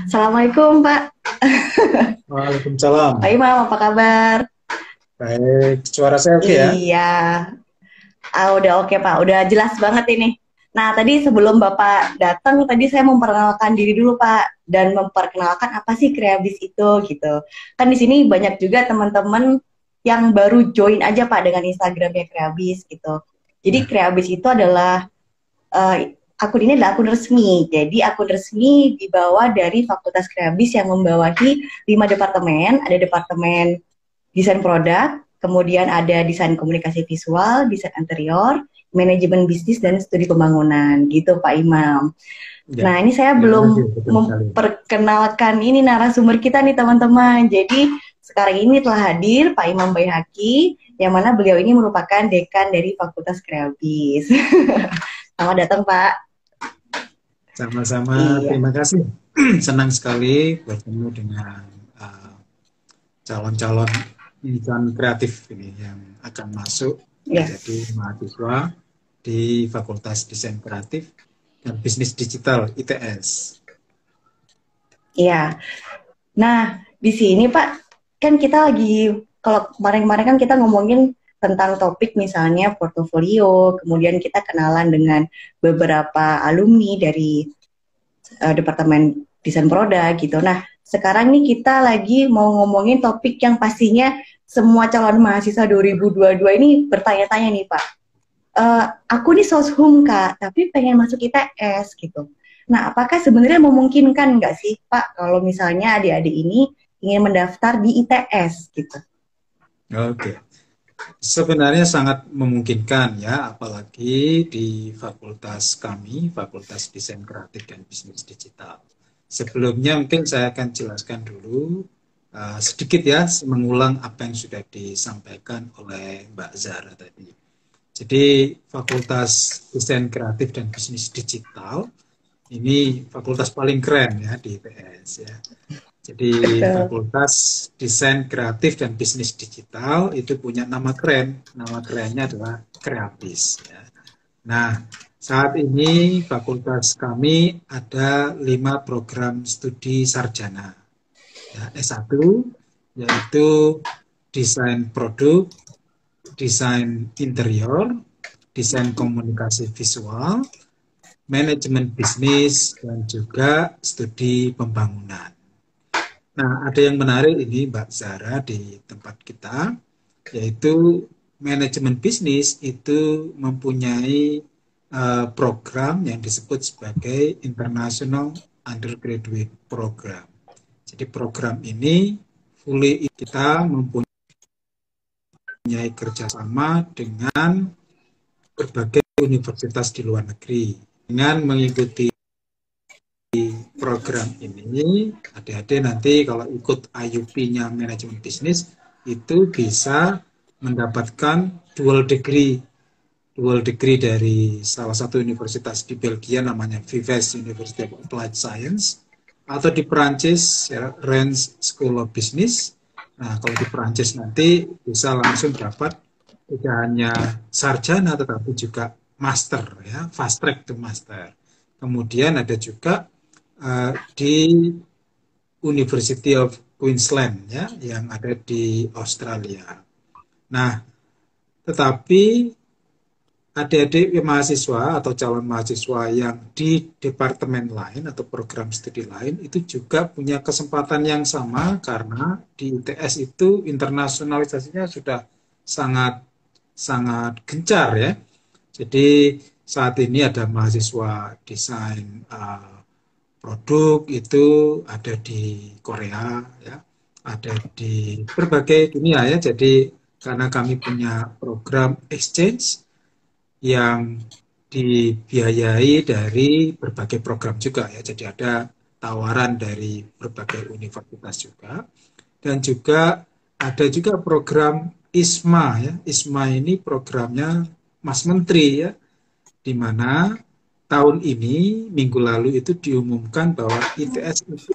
Assalamualaikum Pak. Waalaikumsalam. Pak Imam, apa kabar? Baik, suara saya oke ya? Iya, udah oke Pak, udah jelas banget ini. Nah, tadi sebelum Bapak datang, tadi saya memperkenalkan diri dulu Pak, dan memperkenalkan apa sih Kreabis itu gitu. Kan di sini banyak juga teman-teman yang baru join aja Pak dengan Instagramnya Kreabis gitu. Jadi Ya, Kreabis itu adalah akun ini adalah akun resmi. Jadi akun resmi dibawa dari Fakultas Kreabis yang membawahi 5 departemen. Ada departemen desain produk, kemudian ada desain komunikasi visual, desain interior, manajemen bisnis, dan studi pembangunan. Gitu Pak Imam. ya. Nah, ini saya Terima kasih, belum betul sekali. memperkenalkan ini narasumber kita nih teman-teman. Jadi sekarang ini telah hadir Pak Imam Baihaqi, yang mana beliau ini merupakan dekan dari Fakultas Kreabis. Selamat datang Pak. Sama-sama, Iya, terima kasih. Senang sekali bertemu dengan uh, calon-calon insan kreatif ini yang akan masuk iya, menjadi mahasiswa di Fakultas Desain Kreatif dan Bisnis Digital ITS. iya. Nah, di sini Pak, kan kita lagi, kalau kemarin-kemarin kan kita ngomongin tentang topik misalnya portofolio, kemudian kita kenalan dengan beberapa alumni dari Departemen Desain Produk gitu. Nah, sekarang nih kita lagi mau ngomongin topik yang pastinya semua calon mahasiswa 2022 ini bertanya-tanya nih Pak. Aku nih soshum Kak, tapi pengen masuk ITS gitu. Nah, apakah sebenarnya memungkinkan nggak sih Pak kalau misalnya adik-adik ini ingin mendaftar di ITS gitu? Oke. Sebenarnya sangat memungkinkan ya, apalagi di fakultas kami, Fakultas Desain Kreatif dan Bisnis Digital. Sebelumnya mungkin saya akan jelaskan dulu sedikit ya, mengulang apa yang sudah disampaikan oleh Mbak Zara tadi. Jadi Fakultas Desain Kreatif dan Bisnis Digital ini fakultas paling keren ya di ITS ya. Jadi Betul. Fakultas Desain Kreatif dan Bisnis Digital itu punya nama keren. Nama kerennya adalah Kreabis. Ya. Nah, saat ini fakultas kami ada 5 program studi sarjana. Ya, S1 yaitu desain produk, desain interior, desain komunikasi visual, manajemen bisnis, dan juga studi pembangunan. Nah, ada yang menarik ini Mbak Zara di tempat kita, yaitu manajemen bisnis itu mempunyai program yang disebut sebagai International Undergraduate Program. Jadi program ini fully kita mempunyai kerjasama dengan berbagai universitas di luar negeri. Dengan mengikuti program ini, adik-adik nanti kalau ikut IUP-nya manajemen bisnis itu bisa mendapatkan dual degree dari salah satu universitas di Belgia namanya Vives University of Applied Science atau di Perancis ya, Rennes School of Business. Nah, kalau di Perancis nanti bisa langsung dapat tidak hanya sarjana tetapi juga master ya, fast track to master. Kemudian ada juga di University of Queensland ya yang ada di Australia. Nah, tetapi adik-adik mahasiswa atau calon mahasiswa yang di departemen lain atau program studi lain itu juga punya kesempatan yang sama karena di ITS itu internasionalisasinya sudah sangat sangat gencar ya. Jadi saat ini ada mahasiswa desain produk itu ada di Korea ya, ada di berbagai dunia ya. Jadi karena kami punya program exchange yang dibiayai dari berbagai program juga ya. Jadi ada tawaran dari berbagai universitas juga dan juga ada juga program ISMA ya. ISMA ini programnya Mas Menteri ya, di mana tahun ini minggu lalu itu diumumkan bahwa ITS itu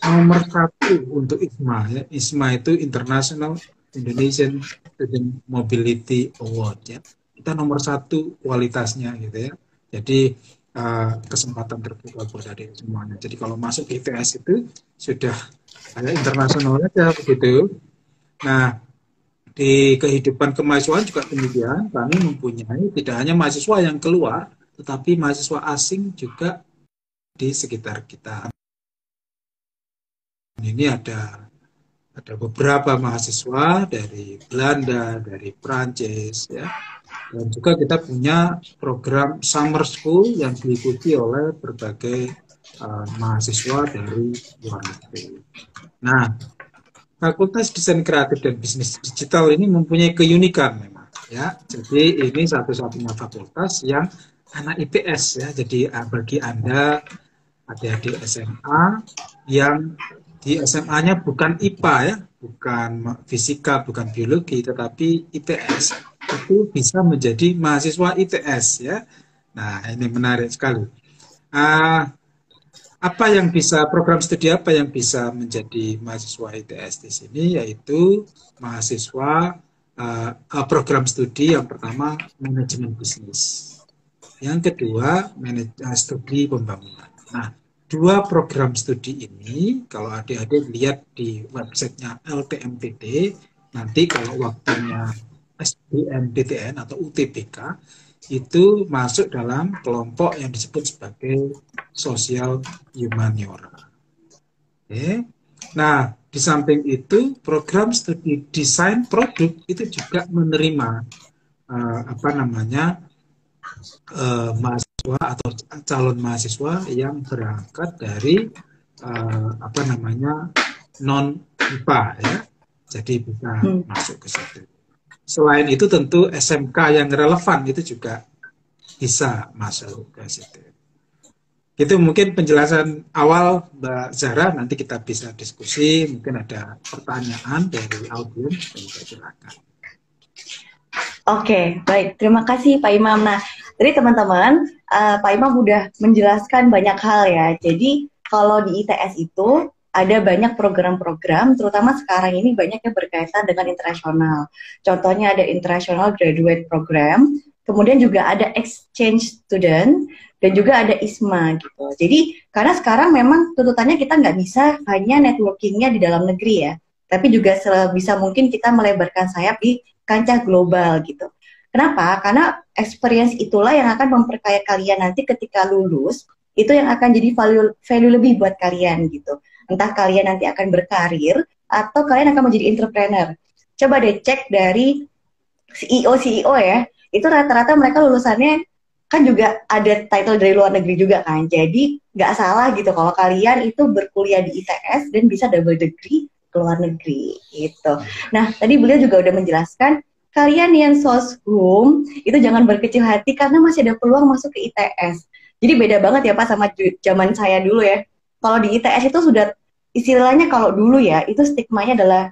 nomor satu untuk ISMA ya. ISMA itu International Indonesian Student Mobility Award ya. Kita nomor satu kualitasnya gitu ya. Jadi kesempatan terbuka buat adik semuanya. Jadi kalau masuk ke ITS itu sudah ada internasional aja begitu. Nah, di kehidupan kemahasiswaan juga demikian, kami mempunyai tidak hanya mahasiswa yang keluar, tetapi mahasiswa asing juga di sekitar kita. Ini ada beberapa mahasiswa dari Belanda, dari Prancis, ya. Dan juga kita punya program summer school yang diikuti oleh berbagai mahasiswa dari luar negeri. Nah, Fakultas Desain Kreatif dan Bisnis Digital ini mempunyai keunikan memang, ya. Jadi ini satu-satunya fakultas yang anak IPS, ya. Jadi bagi Anda adik-adik SMA yang di SMA-nya bukan IPA, ya, bukan fisika, bukan biologi, tetapi IPS, itu bisa menjadi mahasiswa ITS, ya. Nah, ini menarik sekali. Ah, apa yang bisa program studi apa yang bisa menjadi mahasiswa ITS di sini, yaitu mahasiswa program studi yang pertama manajemen bisnis, yang kedua studi pembangunan. Nah, dua program studi ini kalau adik-adik lihat di websitenya LTMPT, nanti kalau waktunya SBMPTN atau UTBK itu masuk dalam kelompok yang disebut sebagai sosial humaniora. Oke. Nah, di samping itu program studi desain produk itu juga menerima apa namanya mahasiswa atau calon mahasiswa yang berangkat dari apa namanya non IPA, ya. Jadi bisa masuk ke situ. Selain itu tentu SMK yang relevan itu juga bisa masuk ke situ. Itu mungkin penjelasan awal Mbak Zara, nanti kita bisa diskusi, mungkin ada pertanyaan dari audiens, silakan. Oke, baik. Terima kasih Pak Imam. Nah, tadi teman-teman, Pak Imam udah menjelaskan banyak hal ya. Jadi, kalau di ITS itu ada banyak program-program, terutama sekarang ini banyak yang berkaitan dengan internasional. Contohnya ada International Graduate Program, kemudian juga ada Exchange Student, dan juga ada ISMA gitu. Jadi, karena sekarang memang tuntutannya kita nggak bisa hanya networkingnya di dalam negeri ya, tapi juga sebisa mungkin kita melebarkan sayap di kancah global gitu. Kenapa? Karena experience itulah yang akan memperkaya kalian nanti ketika lulus, itu yang akan jadi value lebih buat kalian gitu. Entah kalian nanti akan berkarir atau kalian akan menjadi entrepreneur. Coba deh cek dari CEO ya, itu rata-rata mereka lulusannya kan juga ada title dari luar negeri juga kan. Jadi nggak salah gitu kalau kalian itu berkuliah di ITS dan bisa double degree ke luar negeri gitu. Nah, tadi beliau juga udah menjelaskan kalian yang soshum itu jangan berkecil hati karena masih ada peluang masuk ke ITS. Jadi beda banget ya Pak sama zaman saya dulu ya. Kalau di ITS itu sudah istilahnya kalau dulu ya itu stigmanya adalah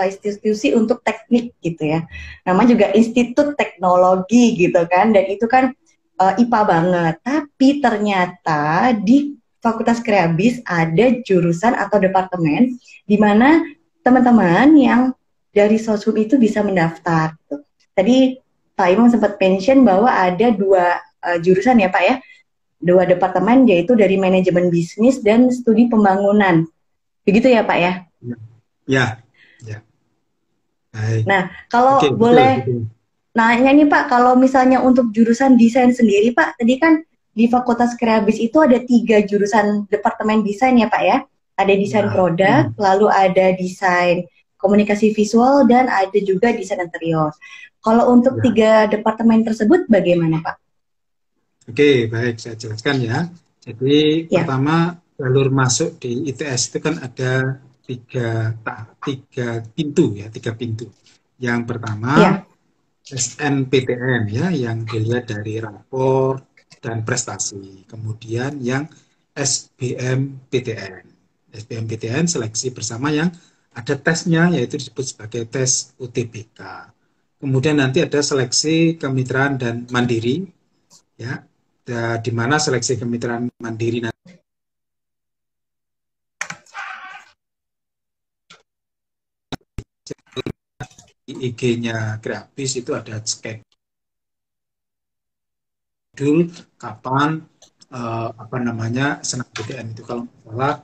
institusi untuk teknik gitu ya. Namanya juga Institut Teknologi gitu kan. Dan itu kan IPA banget. Tapi ternyata di Fakultas Kreabis ada jurusan atau departemen di mana teman-teman yang dari Soshum itu bisa mendaftar. Gitu. Tadi Pak Imam sempat mention bahwa ada dua jurusan ya Pak ya, dua departemen yaitu dari manajemen bisnis dan studi pembangunan. Begitu ya Pak ya? Ya, ya. Baik. Nah, kalau Oke, boleh betul. nanya nih Pak, kalau misalnya untuk jurusan desain sendiri Pak, tadi kan di Fakultas Kreabis itu ada 3 jurusan departemen desain ya Pak ya. Ada desain produk, lalu ada desain komunikasi visual, dan ada juga desain interior. Kalau untuk 3 departemen tersebut bagaimana Pak? Oke, baik, saya jelaskan ya. Jadi pertama jalur masuk di ITS itu kan ada tiga pintu ya, 3 pintu. Yang pertama SNPTN ya, yang dilihat dari rapor dan prestasi. Kemudian yang SBMPTN. SBMPTN seleksi bersama yang ada tesnya, yaitu disebut sebagai tes UTBK. Kemudian nanti ada seleksi kemitraan dan mandiri, ya, di mana seleksi kemitraan mandiri nanti IG-nya Kreabis itu ada skema schedule kapan apa namanya senam PTN itu, kalau nggak salah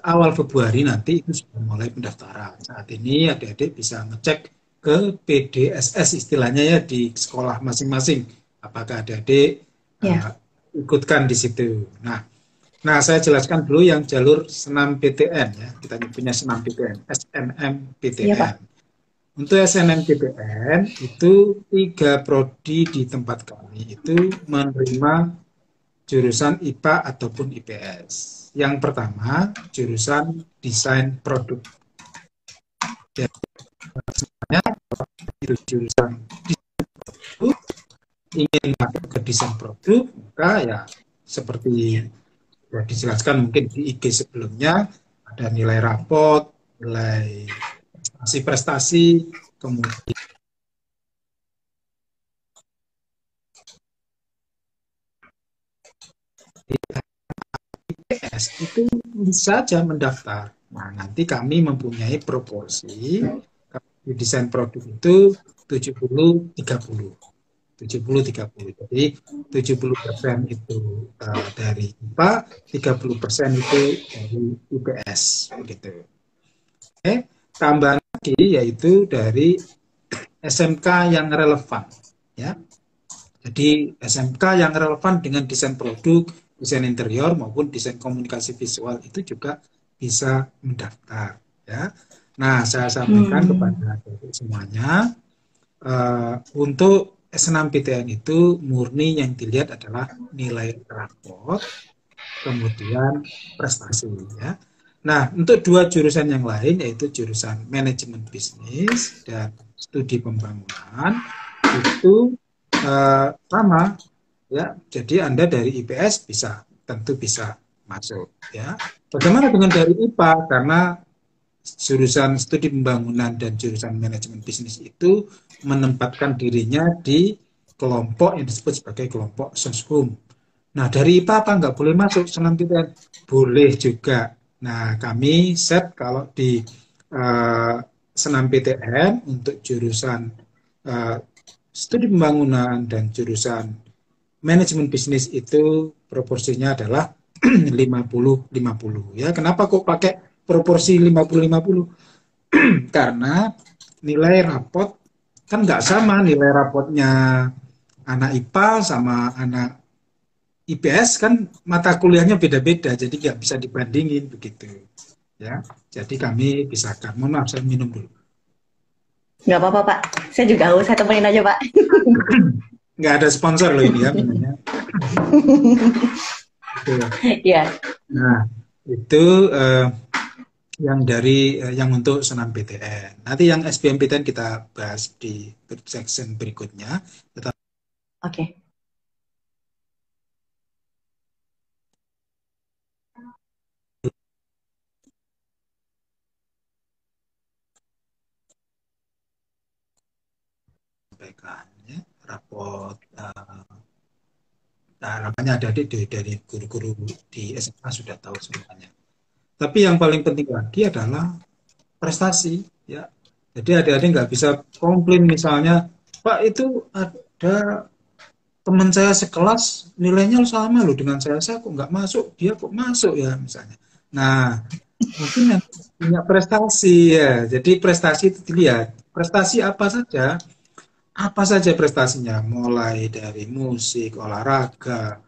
awal Februari nanti itu sudah mulai pendaftaran. Saat ini adik-adik bisa ngecek ke PDSS istilahnya ya di sekolah masing-masing. Apakah adik-adik Ya, ikutkan di situ. Nah, saya jelaskan dulu yang jalur senam PTN ya. Kita punya senam PTN, iya Pak. SNMPTN. Untuk SNMPTN itu 3 prodi di tempat kami itu menerima jurusan IPA ataupun IPS. Yang pertama, jurusan desain produk. Jadi, itu jurusan produk, ingin masuk ke desain produk, maka ya seperti sudah dijelaskan mungkin di IG sebelumnya, ada nilai rapot, nilai prestasi-prestasi, kemudian IPS itu bisa saja mendaftar. Nah, nanti kami mempunyai proporsi di desain produk itu 70-30. 70-30. Jadi 70% itu dari IPA, 30% itu dari IPS. Begitu. Oke. Tambahan lagi yaitu dari SMK yang relevan. Ya. Jadi SMK yang relevan dengan desain produk, desain interior maupun desain komunikasi visual itu juga bisa mendaftar. Ya. Nah, saya sampaikan Hmm. kepada semuanya, untuk SNMPTN itu murni yang dilihat adalah nilai rapot, kemudian prestasi. Ya. Nah, untuk 2 jurusan yang lain yaitu jurusan manajemen bisnis dan studi pembangunan itu sama ya. Jadi Anda dari IPS tentu bisa masuk ya. Bagaimana dengan dari IPA? Karena jurusan studi pembangunan dan jurusan manajemen bisnis itu menempatkan dirinya di kelompok yang disebut sebagai kelompok soshum. Nah, dari IPA apa nggak boleh masuk senam PTN? Boleh juga. Nah, kami set kalau di uh, senam PTN untuk jurusan uh, studi pembangunan dan jurusan manajemen bisnis itu proporsinya adalah 50-50 ya. Kenapa kok pakai proporsi 50-50? Karena nilai rapot kan nggak sama nilai rapotnya anak IPA sama anak IPS, kan mata kuliahnya beda-beda, jadi nggak bisa dibandingin begitu ya. Jadi kami pisahkan. Mohon maaf, saya minum dulu. Nggak apa-apa Pak. Saya juga haus, saya temenin aja Pak. Nggak ada sponsor loh ini ya minumnya. Oke. Iya, Nah, itu yang dari yang untuk senam PTN. Nanti yang SBMPTN kita bahas di section berikutnya. Tetap oke. sampaikan ya, raport harapannya ada dari guru-guru di SMA sudah tahu semuanya. Tapi yang paling penting lagi adalah prestasi ya. Jadi adik-adik nggak bisa komplain misalnya, Pak itu ada teman saya sekelas nilainya sama loh dengan saya kok nggak masuk, dia kok masuk ya misalnya. Nah, mungkin yang punya prestasi ya. Jadi prestasi itu dilihat. Prestasi apa saja prestasinya, mulai dari musik, olahraga,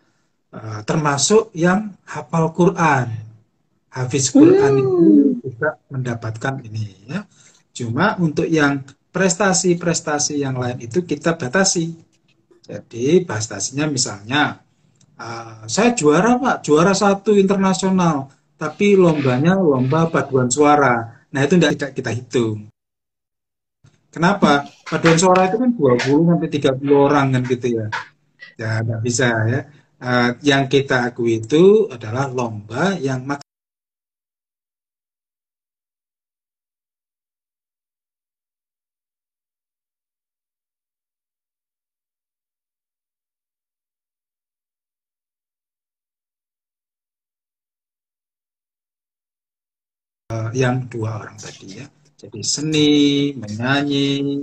termasuk yang hafal Quran. Hafiz Quran itu Hmm. juga mendapatkan ini ya. Cuma untuk yang prestasi-prestasi yang lain itu kita batasi. Jadi prestasinya misalnya saya juara Pak, juara 1 internasional, tapi lombanya lomba paduan suara. Nah itu tidak kita hitung. Kenapa? Paduan suara itu kan 20 sampai 30 orang kan gitu ya. Ya nggak bisa ya. Yang kita akui itu adalah lomba yang yang 2 orang tadi ya. Jadi seni, menyanyi,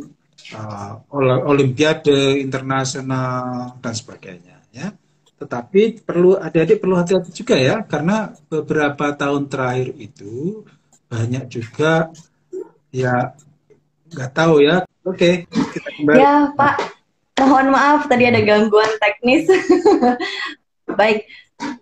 olimpiade internasional dan sebagainya ya. Tetapi adik-adik perlu hati-hati juga ya, karena beberapa tahun terakhir itu banyak juga ya nggak tahu ya. Oke, kita kembali. Ya, Pak. Mohon maaf, tadi ada gangguan teknis. Baik,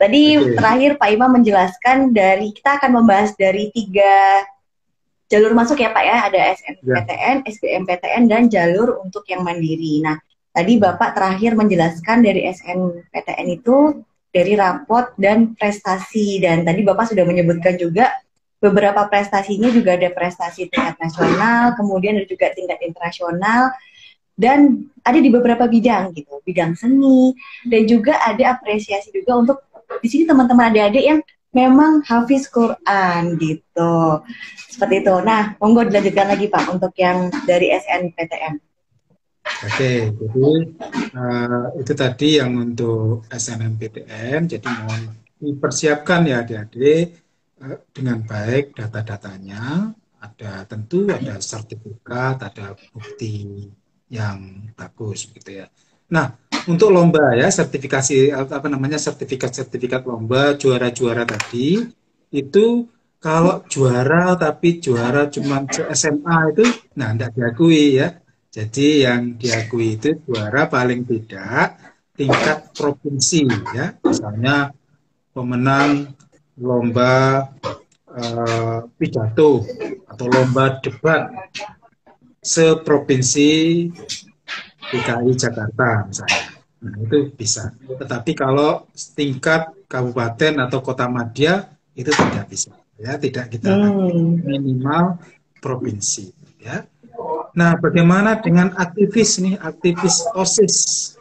tadi terakhir Pak Imam menjelaskan kita akan membahas dari 3 jalur masuk ya Pak ya, ada SNMPTN, SBMPTN, dan jalur untuk yang mandiri. Nah, tadi Bapak terakhir menjelaskan dari SNMPTN itu dari rapot dan prestasi, dan tadi Bapak sudah menyebutkan juga beberapa prestasinya juga ada prestasi tingkat nasional, kemudian ada juga tingkat internasional, dan ada di beberapa bidang gitu, bidang seni, dan juga ada apresiasi juga untuk di sini teman-teman adik-adik yang memang hafiz Quran gitu, seperti itu. Nah, monggo dilanjutkan lagi Pak untuk yang dari SNPTN. Oke, jadi itu tadi yang untuk SNMPTN, jadi mohon dipersiapkan ya adik-adik dengan baik data-datanya, tentu ada sertifikat, ada bukti yang bagus gitu ya. Nah, untuk lomba ya, sertifikat lomba, juara-juara tadi itu kalau juara tapi juara cuma SMA itu tidak diakui ya. Jadi yang diakui itu juara paling tidak tingkat provinsi ya. Misalnya pemenang lomba pidato atau lomba debat seprovinsi DKI Jakarta misalnya. Nah, itu bisa. Tetapi kalau tingkat kabupaten atau kota madya itu tidak bisa. Ya, tidak kita minimal provinsi. Ya. Nah, bagaimana dengan aktivis nih, aktivis OSIS?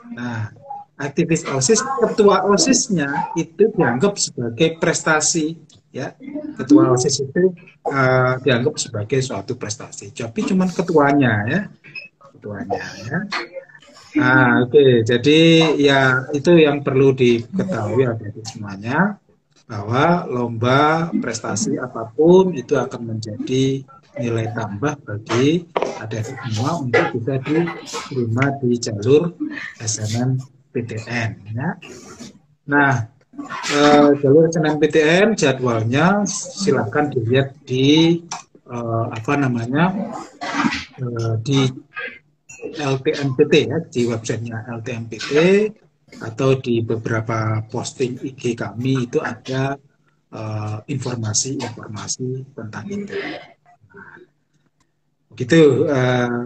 Nah, aktivis OSIS, ketua OSISnya itu dianggap sebagai prestasi, ya. Ketua OSIS itu dianggap sebagai suatu prestasi. Tapi cuma ketuanya, ya. Ketuanya, ya. Nah, oke. Jadi ya itu yang perlu diketahui adik-adik semuanya, bahwa lomba prestasi apapun itu akan menjadi nilai tambah bagi adik-adik semua untuk bisa diterima di jalur SNMPTN. Ya. Nah, jalur SNMPTN jadwalnya silakan dilihat di di LTMPT ya, di websitenya LTMPT atau di beberapa posting IG kami itu ada informasi-informasi tentang itu. Begitu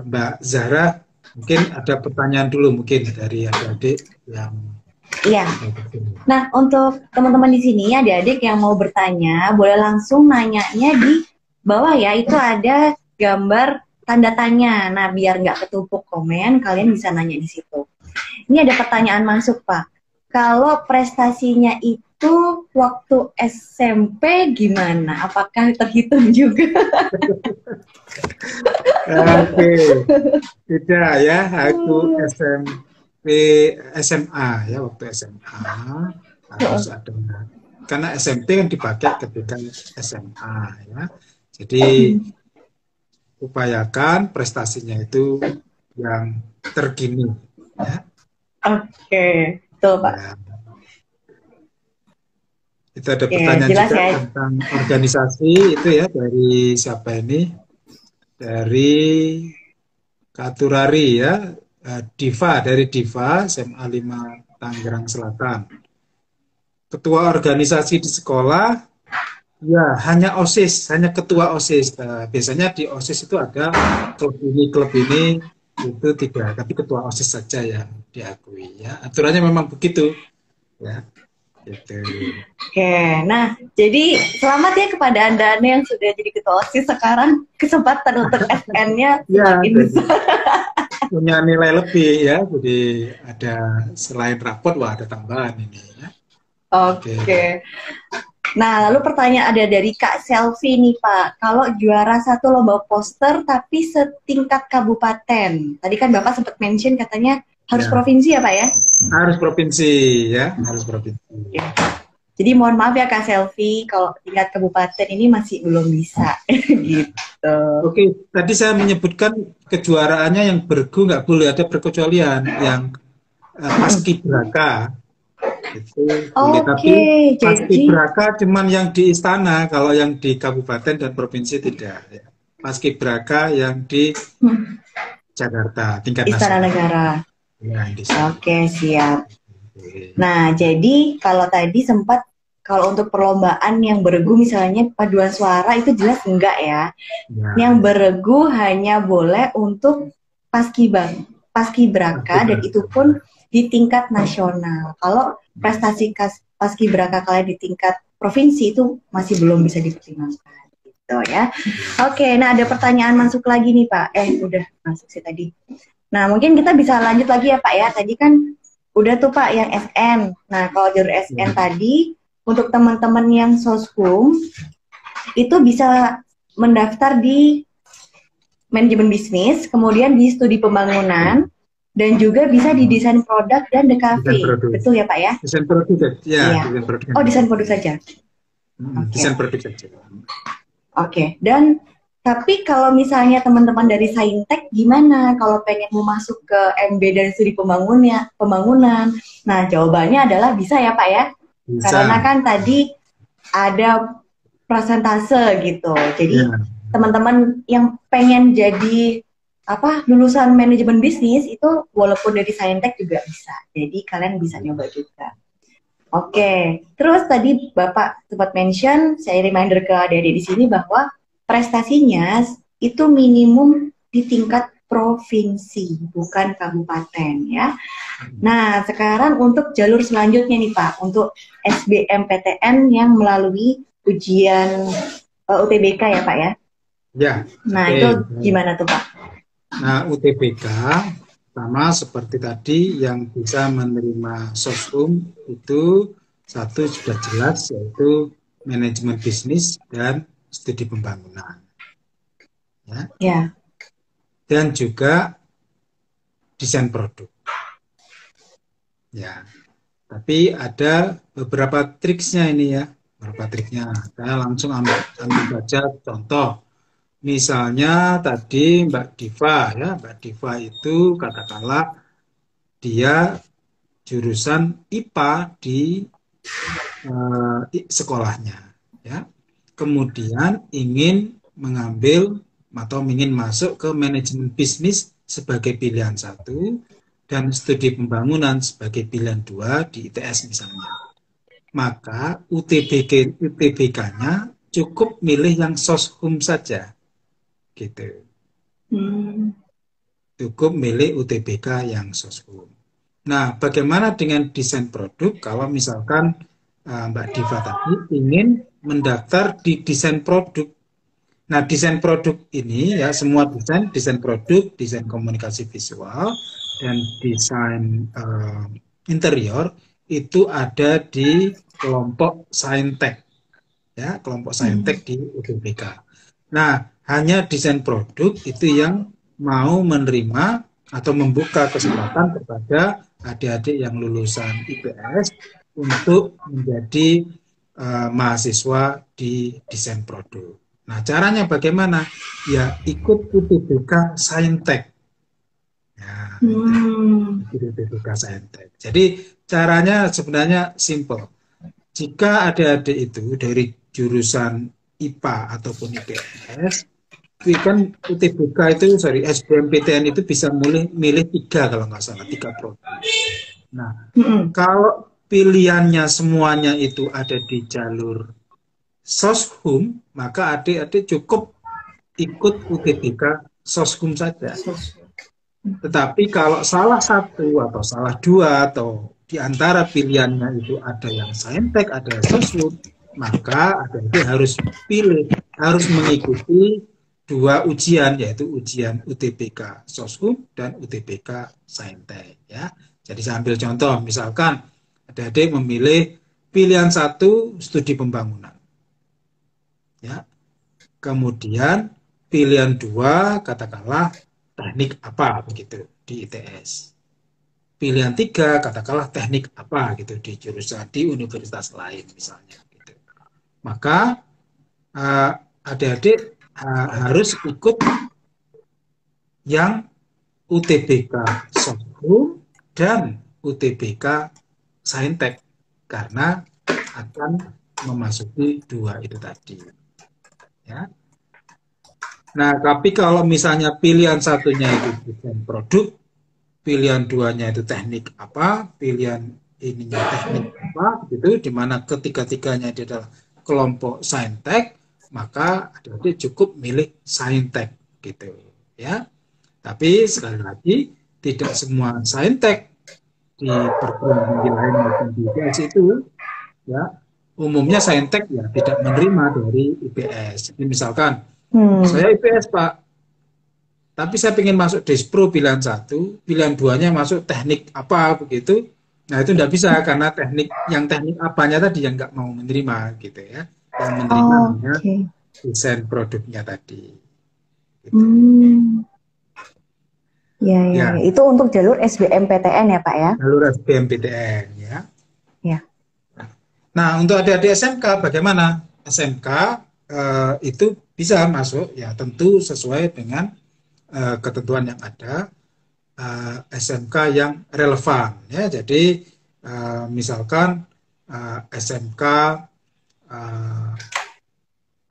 Mbak Zahra, mungkin ada pertanyaan dulu mungkin dari adik-adik yang... Iya. Nah, untuk teman-teman di sini, adik-adik yang mau bertanya, boleh langsung nanyanya di bawah ya, itu ada gambar tanda tanya. Nah, biar nggak ketumpuk komen, kalian bisa nanya di situ. Ini ada pertanyaan masuk, Pak. Kalau prestasinya itu waktu SMP gimana? Apakah terhitung juga? Oke, tidak ya. Aku SMA ya, waktu SMA harus ada. Karena SMP kan dipakai ketika SMA ya. Jadi upayakan prestasinya itu yang terkini ya. Oke, betul Pak. Ya. Itu ada pertanyaan juga ya tentang organisasi itu ya, dari siapa ini? Dari Katurari ya, dari Diva SMA 5 Tangerang Selatan. Ketua organisasi di sekolah ya hanya OSIS, hanya ketua OSIS. Biasanya di OSIS itu ada klub ini itu tidak, tapi ketua OSIS saja yang diakui ya. Aturannya memang begitu ya. Gitu. Oke, nah jadi selamat ya kepada Anda yang sudah jadi ketua OSIS sekarang, kesempatan untuk SN-nya semakin besar. Punya nilai lebih ya, jadi ada selain rapot, ada tambahan ini ya. Oke. Nah, lalu pertanyaan ada dari Kak Selvi nih Pak, kalau juara 1 lomba poster tapi setingkat kabupaten, tadi kan Bapak sempat mention katanya harus provinsi ya Pak ya? Harus provinsi ya, harus provinsi. Ya. Jadi mohon maaf ya Kak Selvi, kalau tingkat kabupaten ini masih belum bisa gitu. Oke, tadi saya menyebutkan kejuaraannya yang bergu nggak boleh ada perkecualian, yang paskibraka itu boleh, tapi Oke, jadi paskibraka cuman yang di istana, kalau yang di kabupaten dan provinsi tidak. Ya. Paskibraka yang di hmm, Jakarta tingkat Istana nasional. Negara. Ya, di sana. Oke, siap. Oke. Nah, jadi kalau tadi sempat kalau untuk perlombaan yang beregu misalnya paduan suara itu jelas enggak ya. Yang Ya, beregu hanya boleh untuk paskibraka dan itu paskibraka. pun di tingkat nasional. Kalau prestasi paskibraka kalian di tingkat provinsi itu masih belum bisa dipertimbangkan gitu ya. Oke, nah ada pertanyaan masuk lagi nih Pak. Udah masuk sih tadi. Nah, mungkin kita bisa lanjut lagi ya Pak ya. Tadi kan udah tuh Pak yang SN. Nah, kalau jalur SN Ya. tadi untuk teman-teman yang soshum itu bisa mendaftar di manajemen bisnis, kemudian di studi pembangunan, dan juga bisa di desain produk dan DKV. Desain produk. Betul ya Pak ya? Desain produk, ya, Iya. desain produk yang Oh, desain produk DKV. saja. Oke. Desain produk saja. Oke. Dan tapi kalau misalnya teman-teman dari Saintek gimana kalau pengen mau masuk ke MB dan studi pembangunan? Nah, jawabannya adalah bisa ya Pak ya. Karena Bisa. kan tadi ada persentase gitu. Jadi Ya. teman-teman yang pengen jadi lulusan manajemen bisnis itu walaupun dari Saintek juga bisa. Jadi kalian bisa nyoba juga. Oke, terus tadi Bapak sempat mention, saya reminder ke adik-adik di sini bahwa prestasinya itu minimum di tingkat provinsi, bukan kabupaten ya. Nah, sekarang untuk jalur selanjutnya nih Pak, untuk SBMPTN yang melalui ujian UTBK ya Pak ya. Ya. Nah, Oke. itu gimana tuh Pak? Nah, UTBK sama seperti tadi yang bisa menerima soshum itu satu sudah jelas, yaitu manajemen bisnis dan studi pembangunan. Ya. Ya. Dan juga desain produk. Ya. Tapi ada beberapa triksnya ini ya. Beberapa triknya. Saya langsung ambil saja contoh. Misalnya tadi Mbak Diva ya, Mbak Diva itu katakanlah dia jurusan IPA di sekolahnya, ya. Kemudian ingin mengambil atau ingin masuk ke manajemen bisnis sebagai pilihan satu dan studi pembangunan sebagai pilihan dua di ITS misalnya. Maka UTBK-nya cukup milih yang soshum saja, gitu. Hmm. Cukup milih UTBK yang soshum. Nah, bagaimana dengan desain produk kalau misalkan Mbak Diva tadi ingin mendaftar di desain produk? Nah, desain produk ini ya semua desain produk, desain komunikasi visual, dan desain interior itu ada di kelompok Saintek, ya kelompok Hmm. Saintek di UTBK. Nah, hanya desain produk itu yang mau menerima atau membuka kesempatan kepada adik-adik yang lulusan IPS untuk menjadi mahasiswa di desain produk. Nah, caranya bagaimana? Ya, ikut UTBK Saintek. Ya, itu. Hmm. Ikut UTBK Saintek. Jadi, caranya sebenarnya simple. Jika adik-adik itu dari jurusan IPA ataupun IPS, itu kan UTBK itu, sorry, SBMPTN itu bisa milih tiga kalau nggak salah, tiga prodi. Nah, Hmm. kalau pilihannya semuanya itu ada di jalur soshum, maka adik-adik cukup ikut UTBK soshum saja. Tetapi kalau salah satu atau salah dua atau di antara pilihannya itu ada yang saintek, ada yang soshum, maka adik-adik harus pilih, harus mengikuti dua ujian, yaitu ujian UTBK soshum dan UTBK saintek. Ya. Jadi saya ambil contoh, misalkan adik-adik memilih pilihan satu studi pembangunan. Ya. Kemudian pilihan dua katakanlah teknik apa begitu di ITS. pilihan 3, katakanlah teknik apa gitu di jurusan di universitas lain misalnya. Gitu. Maka adik-adik harus ikut yang UTBK Softgroup dan UTBK Saintek karena akan memasuki 2 itu tadi. Ya. Nah, tapi kalau misalnya pilihan satunya itu desain produk, pilihan 2-nya itu teknik apa, pilihan ininya teknik apa, gitu, di mana ketiga-tiganya itu adalah kelompok Saintek, maka adik-adik cukup milih Saintek, gitu, ya. Tapi sekali lagi, tidak semua Saintek di perguruan tinggi lain maupun di IPS itu, ya, umumnya Saintek ya tidak menerima dari IPS. Jadi misalkan, saya IPS Pak, tapi saya ingin masuk Despro pilihan 1, pilihan 2-nya masuk teknik apa begitu. Nah itu tidak bisa karena teknik apanya tadi yang nggak mau menerima gitu ya. Yang menerima hanya desain produknya tadi. Gitu. Ya. Itu untuk jalur SBMPTN ya Pak ya? Jalur SBMPTN ya. Ya. Nah untuk adik-adik SMK bagaimana? SMK itu bisa masuk ya tentu sesuai dengan ketentuan yang ada, SMK yang relevan ya. Jadi misalkan SMK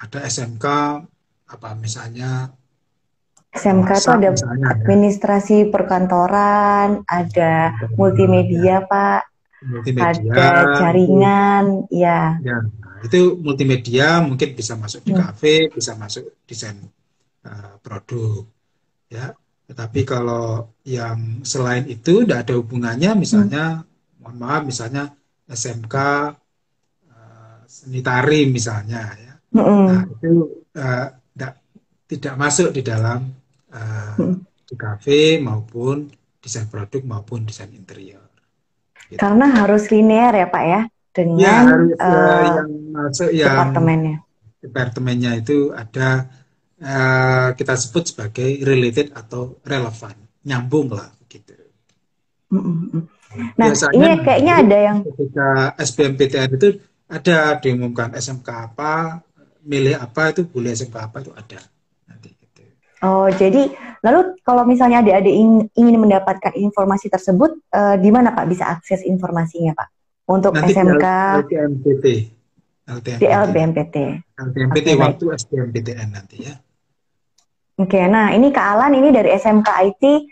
ada SMK apa misalnya SMK itu ada misalnya, administrasi perkantoran, ada multimedia Pak, ada jaringan, ya. Itu multimedia mungkin bisa masuk di kafe, bisa masuk desain produk, ya. Tetapi kalau yang selain itu tidak ada hubungannya, misalnya, mohon maaf, misalnya SMK seni tari misalnya, ya. Nah itu tidak masuk di dalam di kafe maupun desain produk maupun desain interior. Gitu. Karena harus linear ya Pak ya dengan ya, harus, yang masuk departemennya. Departemennya itu ada kita sebut sebagai related atau relevan, nyambung lah gitu. Nah biasanya ini kayaknya ada yang ketika SBMPTN itu ada diumumkan SMK apa, milih apa itu boleh SMK apa itu ada. Oh, jadi lalu kalau misalnya adik-adik ingin mendapatkan informasi tersebut, di mana Pak bisa akses informasinya Pak? Untuk nanti SMK, di LBMPT. LBMPT waktu SBMPTN nanti ya. Oke, nah ini Kak Alan ini dari SMK IT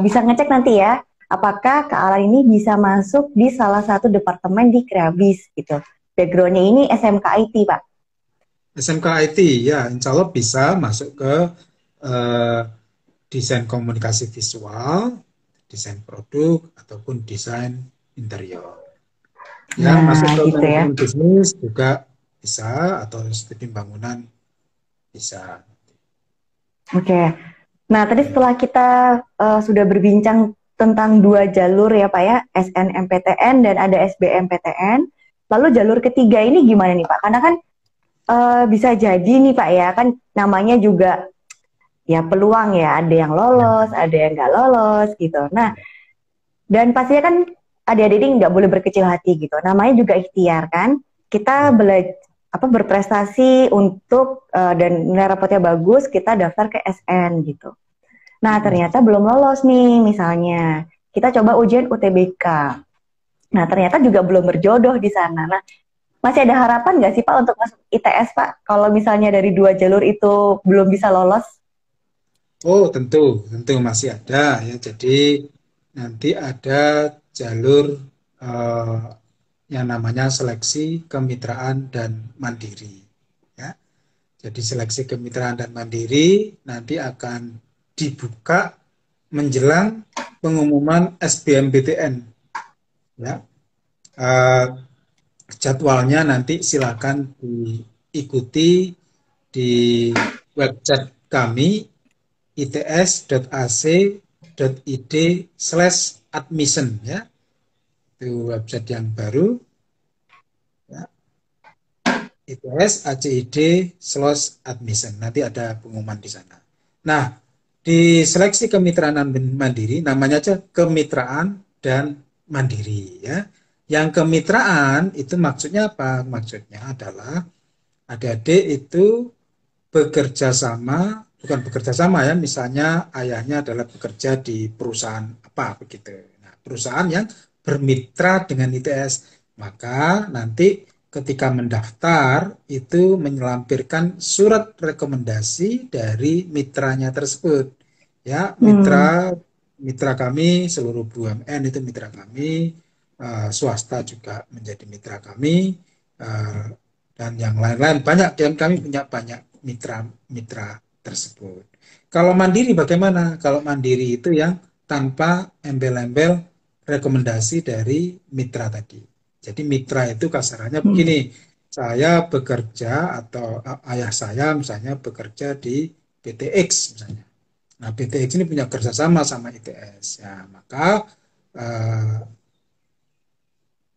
bisa ngecek nanti ya, apakah Kak Alan ini bisa masuk di salah satu departemen di Kreabis gitu. Backgroundnya ini SMK IT Pak. SMK IT ya, insya Allah bisa masuk ke desain komunikasi visual, desain produk, ataupun desain interior. Ya, masuk ke gitu manajemen bisnis juga bisa, atau studi bangunan bisa. Oke. Nah, tadi setelah kita sudah berbincang tentang 2 jalur ya Pak ya, SNMPTN dan ada SBMPTN. Lalu jalur ketiga ini gimana nih Pak? Karena kan bisa jadi nih Pak ya, kan namanya juga ya peluang ya, ada yang lolos, ada yang nggak lolos gitu. Nah, dan pastinya kan adik-adik ini nggak boleh berkecil hati gitu. Namanya juga ikhtiar kan. Kita berprestasi untuk dan nilai rapotnya bagus, kita daftar ke SN gitu. Nah, ternyata belum lolos nih misalnya. Kita coba ujian UTBK. Nah, ternyata juga belum berjodoh di sana. Nah, masih ada harapan nggak sih Pak untuk masuk ITS Pak? Kalau misalnya dari 2 jalur itu belum bisa lolos? Oh, tentu masih ada ya. Jadi nanti ada jalur yang namanya seleksi kemitraan dan mandiri. Ya. Jadi seleksi kemitraan dan mandiri nanti akan dibuka menjelang pengumuman SBMPTN. Ya. Jadwalnya nanti silakan diikuti di website kami its.ac.id/admission ya. Itu website yang baru ya. its.acid/admission. Nanti ada pengumuman di sana. Nah, di seleksi kemitraan mandiri namanya aja kemitraan dan mandiri ya. Yang kemitraan itu maksudnya apa? Maksudnya adalah adik-adik itu bekerja sama, bukan bekerja sama ya, misalnya ayahnya adalah bekerja di perusahaan apa begitu. Nah, perusahaan yang bermitra dengan ITS, maka nanti ketika mendaftar itu menyelampirkan surat rekomendasi dari mitranya tersebut. Ya, Hmm. mitra kami seluruh BUMN itu mitra kami, swasta juga menjadi mitra kami, eh, dan yang lain-lain banyak, dan kami punya banyak mitra-mitra tersebut. Kalau mandiri bagaimana? Kalau mandiri itu yang tanpa embel-embel rekomendasi dari mitra tadi. Jadi mitra itu kasarannya Hmm. begini, saya bekerja atau ayah saya misalnya bekerja di PTX misalnya. Nah, PTX ini punya kerjasama sama ITS. Ya, maka eh,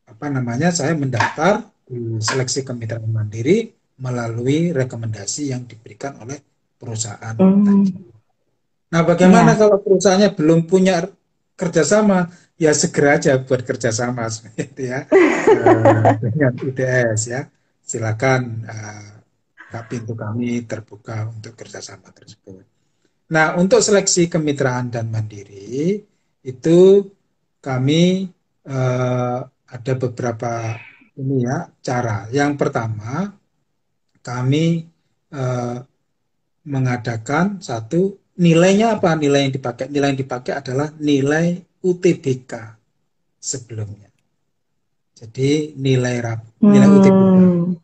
apa namanya, saya mendaftar di seleksi kemitraan mandiri melalui rekomendasi yang diberikan oleh perusahaan tadi. Hmm. Nah, bagaimana Iya. kalau perusahaannya belum punya kerjasama? Ya segera aja buat kerjasama seperti ya, dengan ITS ya. Silakan, pintu kami terbuka untuk kerjasama tersebut. Nah, untuk seleksi kemitraan dan mandiri itu kami ada beberapa ini ya cara. Yang pertama, kami eh, mengadakan satu, nilainya apa? Nilai yang dipakai. Nilai yang dipakai adalah nilai UTBK sebelumnya. Jadi nilai UTBK Hmm.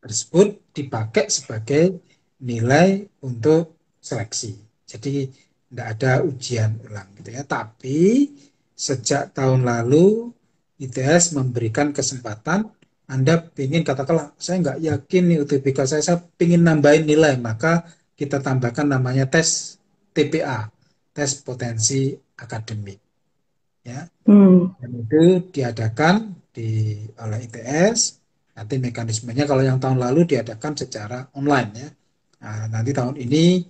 tersebut dipakai sebagai nilai untuk seleksi. Jadi tidak ada ujian ulang gitu ya. Tapi sejak tahun lalu ITS memberikan kesempatan, Anda ingin, katakanlah saya nggak yakin nih UTBK saya ingin nambahin nilai, maka kita tambahkan namanya tes TPA, tes potensi akademik ya. Hmm. Dan itu diadakan oleh ITS. Nanti mekanismenya kalau yang tahun lalu diadakan secara online ya. Nah, nanti tahun ini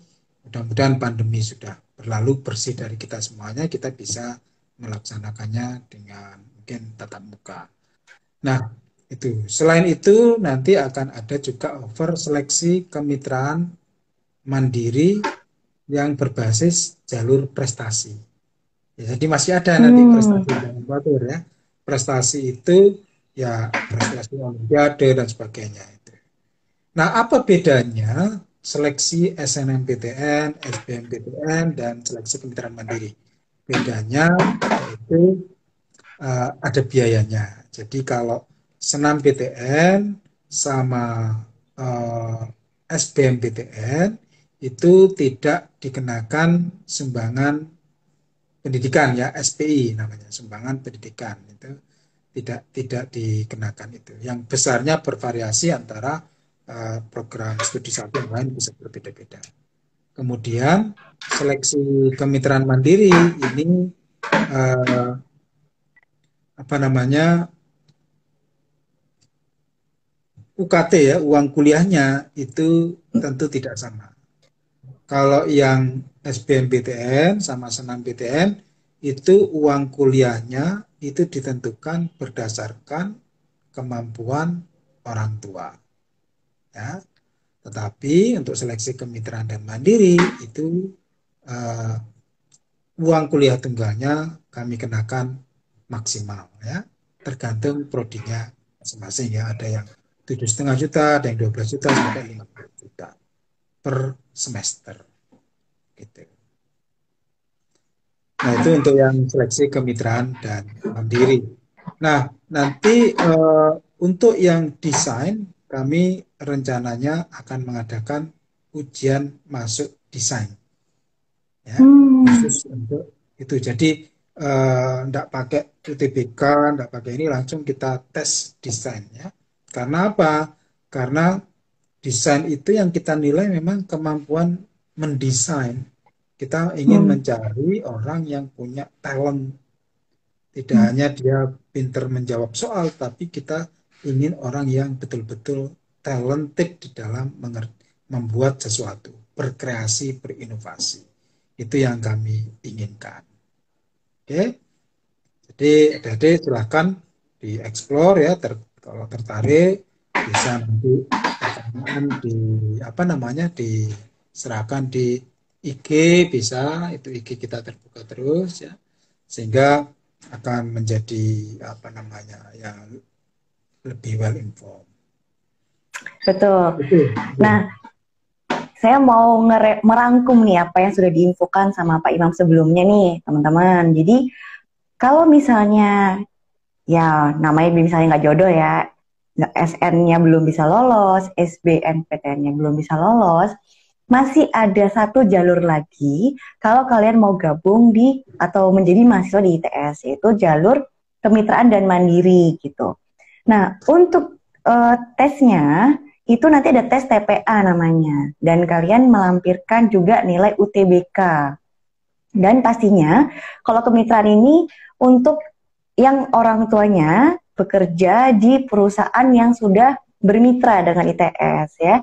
mudah-mudahan pandemi sudah berlalu bersih dari kita semuanya, kita bisa melaksanakannya dengan mungkin tatap muka. Nah, itu. Selain itu nanti akan ada juga over seleksi kemitraan mandiri yang berbasis jalur prestasi. Ya, jadi masih ada nanti Hmm. prestasi dan batur ya. Prestasi itu ya prestasi olimpiade dan sebagainya itu. Nah, apa bedanya seleksi SNMPTN, SBMPTN, dan seleksi kemitraan mandiri? Bedanya yaitu ada biayanya. Jadi kalau senam PTN sama SBMPTN itu tidak dikenakan sumbangan pendidikan ya, SPI namanya, sumbangan pendidikan itu tidak dikenakan itu. Yang besarnya bervariasi antara program studi satu yang lain bisa berbeda-beda. Kemudian seleksi kemitraan mandiri ini eh, apa namanya, UKT ya, uang kuliahnya itu tentu tidak sama. Kalau yang SBMPTN sama SNMPTN itu uang kuliahnya itu ditentukan berdasarkan kemampuan orang tua ya. Tetapi untuk seleksi kemitraan dan mandiri itu eh, uang kuliah tunggalnya kami kenakan maksimal ya, tergantung prodinya masing-masing ya. Ada yang 7,5 juta, ada yang 12 juta sampai 15 juta per semester gitu. Nah, itu untuk yang seleksi kemitraan dan mandiri. Nah, nanti untuk yang desain, kami rencananya akan mengadakan ujian masuk desain, ya, Hmm. khusus untuk itu. Jadi, enggak pakai UTBK, enggak pakai ini, langsung kita tes desain, ya. Karena apa? Karena desain itu yang kita nilai memang kemampuan mendesain. Kita ingin Hmm. mencari orang yang punya talent. Tidak Hmm. hanya dia pinter menjawab soal, tapi kita ingin orang yang betul-betul talented di dalam membuat sesuatu, berkreasi, berinovasi. Itu yang kami inginkan. Oke? Jadi adik-adik silahkan dieksplor ya, kalau tertarik bisa nanti pertanyaan di apa namanya diserahkan di IG, bisa itu IG kita terbuka terus ya, sehingga akan menjadi apa namanya ya lebih well informed. Betul. Itu. Nah, saya mau merangkum nih apa yang sudah diinfokan sama Pak Imam sebelumnya nih, teman-teman. Jadi, kalau misalnya, ya namanya misalnya nggak jodoh ya, SN-nya belum bisa lolos, SBMPTN-nya belum bisa lolos, masih ada satu jalur lagi kalau kalian mau gabung di atau menjadi mahasiswa di ITS, yaitu jalur kemitraan dan mandiri gitu. Nah, untuk tesnya itu nanti ada tes TPA namanya, dan kalian melampirkan juga nilai UTBK. Dan pastinya kalau kemitraan ini untuk yang orang tuanya bekerja di perusahaan yang sudah bermitra dengan ITS ya.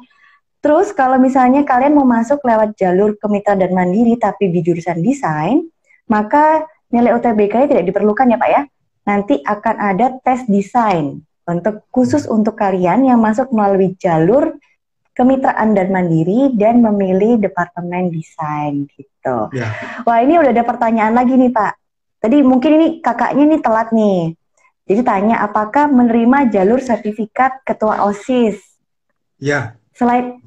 Terus kalau misalnya kalian mau masuk lewat jalur kemitraan dan mandiri tapi di jurusan desain, maka nilai UTBK-nya tidak diperlukan ya Pak ya. Nanti akan ada tes desain untuk khusus untuk kalian yang masuk melalui jalur kemitraan dan mandiri dan memilih departemen desain gitu. Ya. Wah, ini udah ada pertanyaan lagi nih Pak. Tadi mungkin ini kakaknya nih telat nih. Jadi tanya apakah menerima jalur sertifikat ketua OSIS? Ya. Selain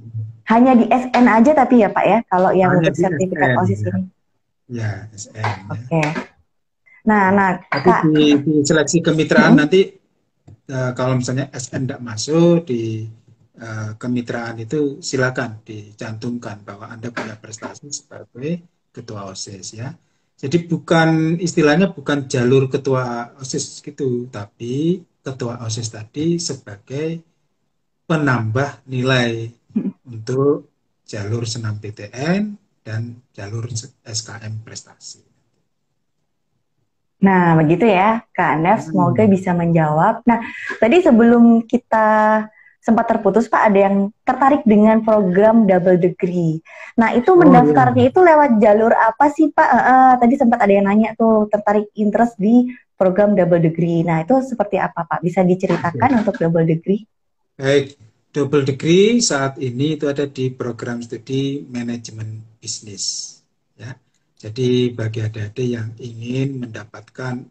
hanya di SN aja tapi ya Pak ya, kalau yang Hanya untuk di sertifikat SN OSIS ya. ini. Ya, SN ya. Oke. Nah, Tapi Kak. di seleksi kemitraan nanti kalau misalnya SN tidak masuk di kemitraan itu silakan dicantumkan bahwa Anda punya prestasi sebagai ketua OSIS ya. Jadi bukan istilahnya bukan jalur ketua OSIS gitu, tapi ketua OSIS tadi sebagai penambah nilai untuk jalur senam PTN dan jalur SKM prestasi. Nah, begitu ya, Kak Nef. Semoga bisa menjawab. Nah, tadi sebelum kita sempat terputus, Pak, ada yang tertarik dengan program double degree. Nah, itu mendaftarnya itu lewat jalur apa sih, Pak? Tadi sempat ada yang nanya tuh, tertarik interest di program double degree. Nah, itu seperti apa, Pak? Bisa diceritakan untuk double degree? Baik, double degree saat ini itu ada di program studi manajemen bisnis. Ya. Jadi bagi adik-adik yang ingin mendapatkan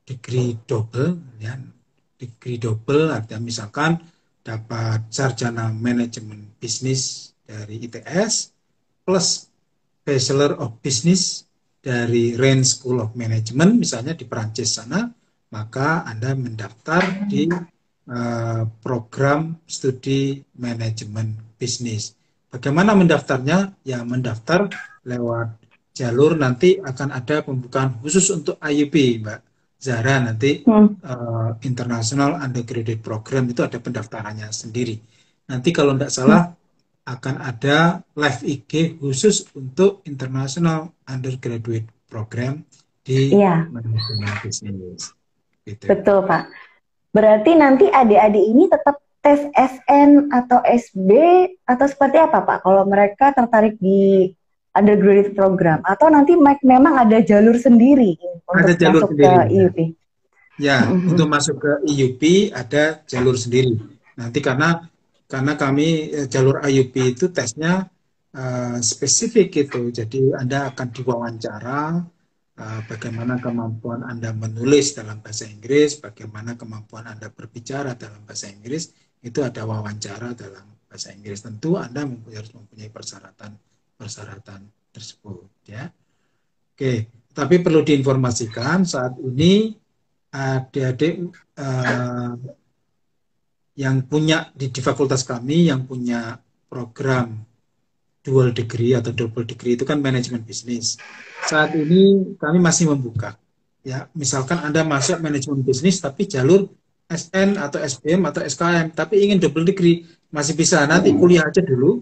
degree double, ya, degree double artinya misalkan dapat sarjana manajemen bisnis dari ITS plus Bachelor of Business dari Rennes School of Management, misalnya di Perancis sana, maka Anda mendaftar di program studi manajemen bisnis. Bagaimana mendaftarnya? Ya, mendaftar lewat jalur nanti akan ada pembukaan khusus untuk IUP, Mbak Zahra, nanti International Undergraduate Program itu ada pendaftarannya sendiri. Nanti kalau tidak salah akan ada live IG khusus untuk International Undergraduate Program di manajemen bisnis. Gitu. Betul, Pak. Berarti nanti adik-adik ini tetap tes SN atau SB atau seperti apa, Pak? Kalau mereka tertarik di undergraduate program atau nanti memang ada jalur sendiri untuk jalur masuk sendiri, ke IUP? Ya, untuk masuk ke IUP ada jalur sendiri. Nanti karena kami jalur IUP itu tesnya spesifik gitu. Jadi Anda akan diwawancara bagaimana kemampuan Anda menulis dalam bahasa Inggris, bagaimana kemampuan Anda berbicara dalam bahasa Inggris, itu ada wawancara dalam bahasa Inggris. Tentu Anda harus mempunyai persyaratan tersebut ya. Oke, tapi perlu diinformasikan saat ini adik-adik yang punya di fakultas kami yang punya program dual degree atau double degree itu kan manajemen bisnis. Saat ini kami masih membuka. Ya, misalkan Anda masuk manajemen bisnis tapi jalur SN atau SBM atau SKM tapi ingin double degree masih bisa. Nanti kuliah dulu,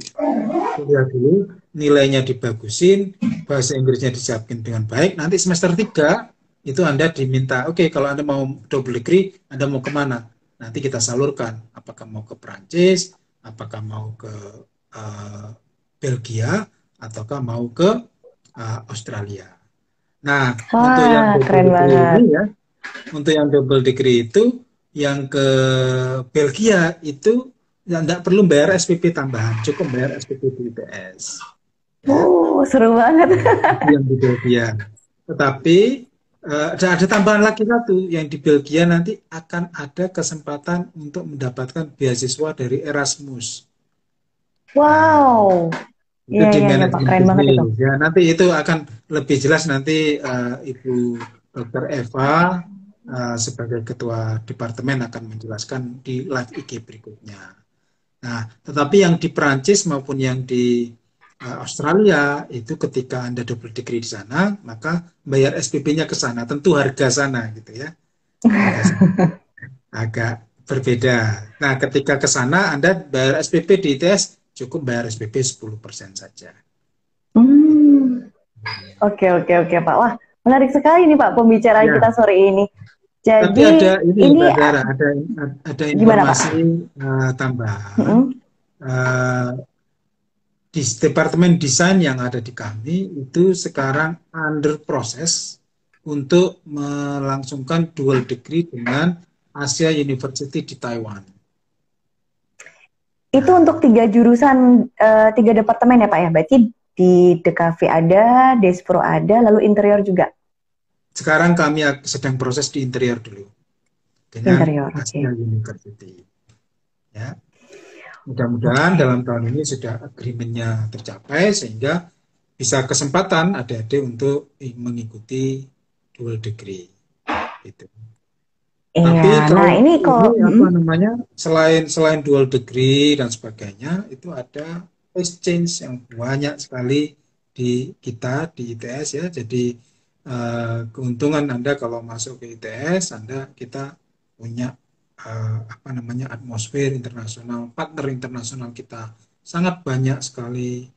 nilainya dibagusin, bahasa Inggrisnya disiapkan dengan baik. Nanti semester 3 itu Anda diminta, oke, kalau Anda mau double degree, Anda mau kemana? Nanti kita salurkan, apakah mau ke Prancis, apakah mau ke Belgia, ataukah mau ke Australia. Nah, untuk yang double degree ini ya, untuk yang double degree itu, yang ke Belgia itu ya nggak perlu bayar SPP tambahan, cukup bayar SPP di ITS. Ya, Seru banget. itu yang di Belgia. Tetapi ada tambahan lagi satu, yang di Belgia nanti akan ada kesempatan untuk mendapatkan beasiswa dari Erasmus. Nah, Wow. itu Iya, di iya, iya, Pak. manajemen Keren banget itu. bisnis. Ya, nanti itu akan lebih jelas nanti Ibu Dr. Eva sebagai ketua departemen akan menjelaskan di live IG berikutnya. Nah, tetapi yang di Perancis maupun yang di Australia itu ketika Anda double degree di sana, maka bayar SPP-nya ke sana, tentu harga sana gitu ya. Harga sana agak berbeda. Nah, ketika ke sana Anda bayar SPP di ITS cukup bayar SPP 10% saja. Hmm. Oke, oke, oke, Pak. Wah, menarik sekali nih, Pak, pembicaraan kita Ya, sore ini. tapi Jadi, ada ini ini Mbak Zara, ada gimana, informasi Pak? tambahan. Mm-mm. Eh, di Departemen Desain yang ada di kami itu sekarang under proses untuk melangsungkan dual degree dengan Asia University di Taiwan. Itu untuk Nah, tiga jurusan, tiga departemen ya, Pak ya? Berarti di DKV ada, Despro ada, lalu interior juga. sekarang kami sedang proses di interior dulu dengan Interior, Asia oke. University. Ya, mudah-mudahan Oke. dalam tahun ini sudah agreement-nya tercapai sehingga bisa kesempatan adik-adik untuk mengikuti dual degree. Gitu. Iya, Tapi nah kalau ini ini kalau apa namanya, selain selain dual degree dan sebagainya, itu ada exchange yang banyak sekali di kita di ITS ya. Jadi keuntungan Anda kalau masuk ke ITS, kita punya apa namanya, atmosfer internasional, partner internasional kita sangat banyak sekali.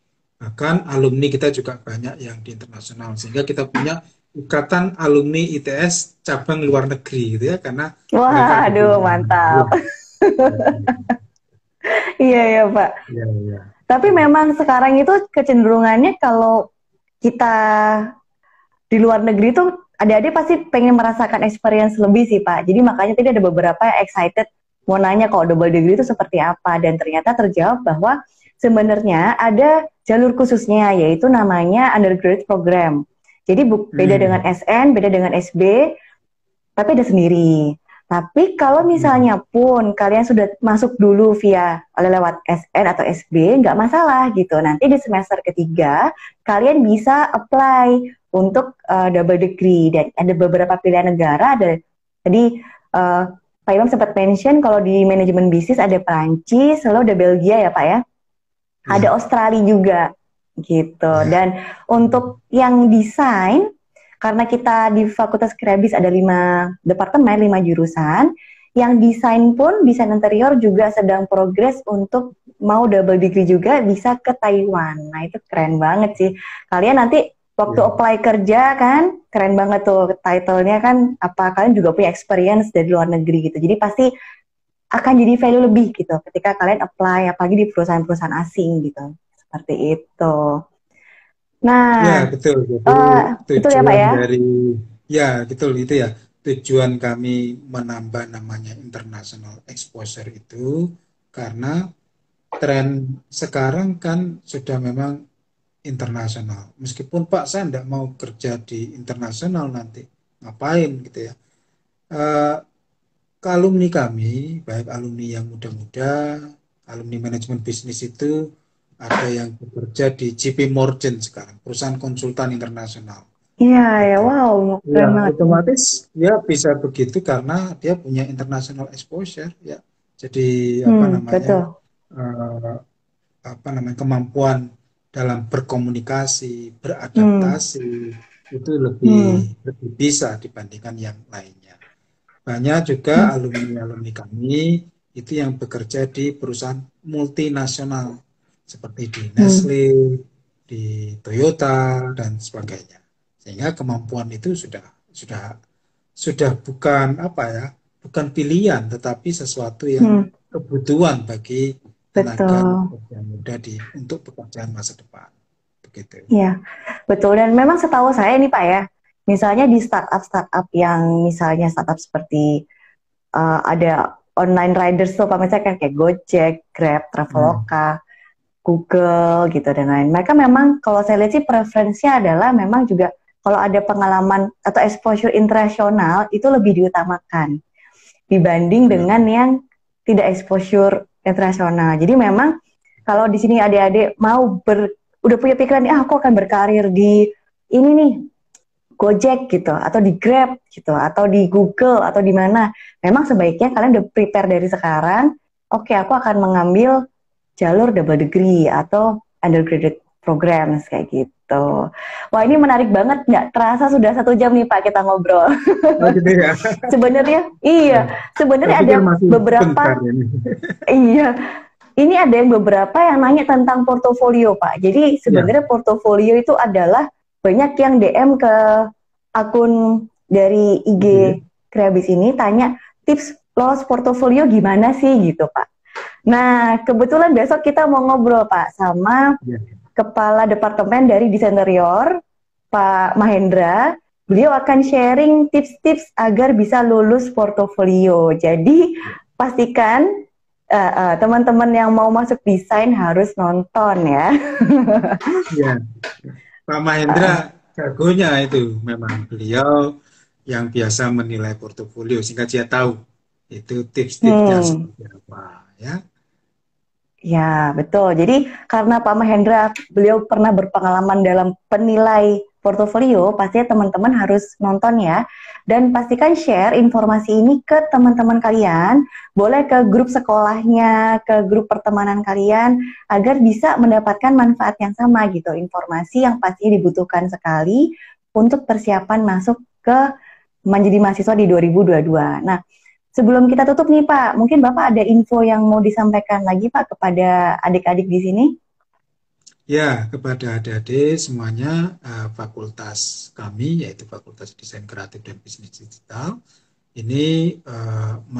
Bahkan alumni kita juga banyak yang di internasional, sehingga kita punya ikatan alumni ITS cabang luar negeri gitu ya, karena mereka ada di waduh, luar negeri. mantap. Iya, ya, Pak. Ya, ya, Tapi betul. memang sekarang itu kecenderungannya kalau kita di luar negeri tuh adik-adik pasti pengen merasakan experience lebih sih, Pak. Jadi makanya tadi ada beberapa yang excited mau nanya kalau double degree itu seperti apa, dan ternyata terjawab bahwa sebenarnya ada jalur khususnya, yaitu namanya undergraduate program. Jadi beda dengan Hmm. SN, beda dengan SB, tapi ada sendiri. Tapi kalau Hmm. misalnya pun kalian sudah masuk dulu via lewat SN atau SB, nggak masalah gitu. Nanti di semester ketiga kalian bisa apply untuk double degree, dan ada beberapa pilihan negara. Ada tadi Pak Imam sempat mention kalau di manajemen bisnis ada Prancis, lalu ada Belgia ya Pak ya. Ada Ya, Australia juga gitu. ya. Dan untuk yang desain, karena kita di Fakultas Kreabis ada 5 departemen, 5 jurusan, yang desain pun, desain interior juga sedang progres untuk mau double degree juga bisa ke Taiwan. Nah itu keren banget sih. Kalian nanti waktu Ya. apply kerja kan, keren banget tuh title-nya kan, apa kalian juga punya experience dari luar negeri gitu. Jadi pasti akan jadi value lebih gitu ketika kalian apply, apalagi di perusahaan-perusahaan asing gitu. Seperti itu. Ya, Nah, betul. Jadi betul ya Pak tujuan ya? dari, ya betul itu ya, tujuan kami menambah namanya international exposure itu karena tren sekarang kan sudah memang internasional. Meskipun Pak saya tidak mau kerja di internasional nanti, ngapain gitu ya. Eh, Alumni kami, baik alumni yang muda-muda, alumni manajemen bisnis itu ada yang bekerja di JP Morgan sekarang, perusahaan konsultan internasional. Iya ya, Gitu. wow, Ya, keren banget. otomatis dia bisa begitu karena dia punya international exposure ya. Jadi Betul. eh, apa namanya, kemampuan dalam berkomunikasi, Hmm, beradaptasi itu lebih hmm, lebih bisa dibandingkan yang lainnya. Banyak juga hmm, alumni-alumni kami itu yang bekerja di perusahaan multinasional seperti di hmm. Nestle, di Toyota dan sebagainya. Sehingga kemampuan itu sudah bukan apa ya, bukan pilihan tetapi sesuatu yang Hmm, kebutuhan bagi tenaga betul. kerja muda untuk pekerjaan masa depan. Begitu. Iya, betul. Dan memang setahu saya nih Pak ya, misalnya di startup yang misalnya startup seperti ada online riders tuh, Pak, misalnya kayak Gojek, Grab, Traveloka, Google gitu dan lain. Mereka memang kalau saya lihat sih preferensinya adalah memang juga kalau ada pengalaman atau exposure internasional itu lebih diutamakan dibanding dengan yang tidak exposure internasional. Jadi memang kalau di sini adik-adik mau udah punya pikiran, aku akan berkarir di ini nih, Gojek gitu, atau di Grab gitu, atau di Google, atau di mana. Memang sebaiknya kalian udah prepare dari sekarang, oke, aku akan mengambil jalur double degree atau undergraduate program kayak gitu. Wah, ini menarik banget, nggak terasa sudah 1 jam nih Pak kita ngobrol. Oh gitu ya. Sebenarnya, iya, sebenarnya Saya ada pikir masih beberapa, bentar ini. iya, ini ada yang beberapa yang nanya tentang portofolio, Pak. Jadi Ya, sebenarnya portofolio itu adalah banyak yang DM ke akun dari IG oke. Kreabis ini tanya tips lolos portofolio gimana sih gitu, Pak. Nah, kebetulan besok kita mau ngobrol, Pak, sama Ya. Kepala Departemen dari Desain Interior, Pak Mahendra. Beliau akan sharing tips-tips agar bisa lulus portofolio. Jadi, pastikan teman-teman yang mau masuk desain harus nonton ya. Ya. Pak Mahendra jagonya itu memang beliau yang biasa menilai portofolio sehingga dia tahu itu tips-tipsnya Hmm. seperti apa ya. Ya, betul. Jadi karena Pak Mahendra, beliau pernah berpengalaman dalam penilai portofolio, pastinya teman-teman harus nonton ya. Dan pastikan share informasi ini ke teman-teman kalian, boleh ke grup sekolahnya, ke grup pertemanan kalian, agar bisa mendapatkan manfaat yang sama gitu. Informasi yang pasti dibutuhkan sekali untuk persiapan masuk ke menjadi mahasiswa di 2022. Nah, sebelum kita tutup nih Pak, mungkin Bapak ada info yang mau disampaikan lagi Pak kepada adik-adik di sini? Ya, kepada adik-adik semuanya, fakultas kami yaitu Fakultas Desain Kreatif dan Bisnis Digital ini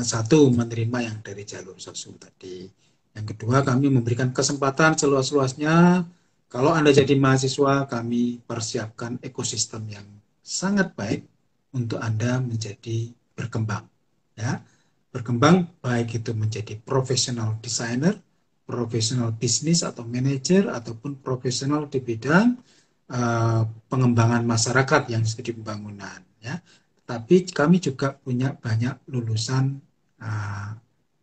satu menerima yang dari jalur sosum tadi. Yang kedua, kami memberikan kesempatan seluas-luasnya. Kalau Anda jadi mahasiswa, kami persiapkan ekosistem yang sangat baik untuk Anda menjadi berkembang. Ya, berkembang baik itu menjadi profesional designer, profesional bisnis atau manajer, ataupun profesional di bidang pengembangan masyarakat yang studi pembangunan. Ya, tapi kami juga punya banyak lulusan uh,